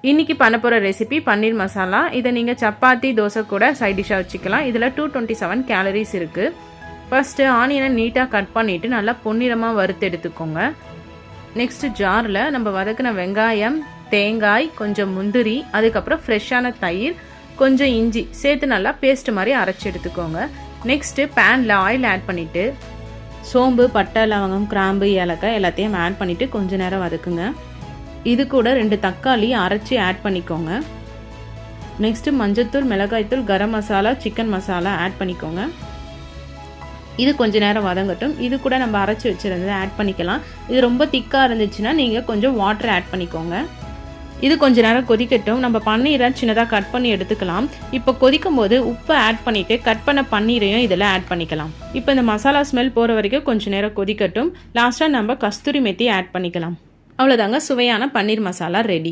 இன்றைக்கி பண்ண போகிற ரெசிபி பன்னீர் மசாலா. இதை நீங்கள் சப்பாத்தி தோசை கூட சைட் டிஷ்ஷாக வச்சுக்கலாம். இதில் 227 கேலரிஸ் இருக்குது. ஃபஸ்ட்டு ஆனியனை நீட்டாக கட் பண்ணிவிட்டு நல்லா பொன்னிறமாக வறுத்து எடுத்துக்கோங்க. நெக்ஸ்ட்டு ஜாரில் நம்ம வதக்கின வெங்காயம், தேங்காய், கொஞ்சம் முந்திரி, அதுக்கப்புறம் ஃப்ரெஷ்ஷான தயிர், கொஞ்சம் இஞ்சி சேர்த்து நல்லா பேஸ்ட் மாதிரி அரைச்சி எடுத்துக்கோங்க. நெக்ஸ்ட்டு பேனில் ஆயில் ஆட் பண்ணிவிட்டு சோம்பு, பட்டை, லவங்கம், கிராம்பு, ஏலக்காய் எல்லாத்தையும் ஆட் பண்ணிவிட்டு கொஞ்சம் நேரம் வதக்குங்க. இது கூட 2 தக்காளி அரைச்சி ஆட் பண்ணிக்கோங்க. நெக்ஸ்ட்டு மஞ்சத்தூள், மிளகாய்த்தூள், கரம் மசாலா, சிக்கன் மசாலா ஆட் பண்ணிக்கோங்க. இது கொஞ்ச நேரம் வதங்கட்டும். இது கூட நம்ம அரைச்சி வச்சுருந்ததை ஆட் பண்ணிக்கலாம். இது ரொம்ப திக்காக இருந்துச்சுன்னா நீங்கள் கொஞ்சம் வாட்டர் ஆட் பண்ணிக்கோங்க. இது கொஞ்ச நேரம் கொதிக்கட்டும். நம்ம பன்னீரை சின்னதாக கட் பண்ணி எடுத்துக்கலாம். இப்போ கொதிக்கும் போது உப்பை ஆட் பண்ணிவிட்டு கட் பண்ண பன்னீரையும் இதில் ஆட் பண்ணிக்கலாம். இப்போ இந்த மசாலா ஸ்மெல் போகிற வரைக்கும் கொஞ்சம் நேரம் கொதிக்கட்டும். லாஸ்ட்டாக நம்ம கஸ்தூரி மெத்தி ஆட் பண்ணிக்கலாம். அவ்வளோதாங்க, சுவையான பன்னீர் மசாலா ரெடி.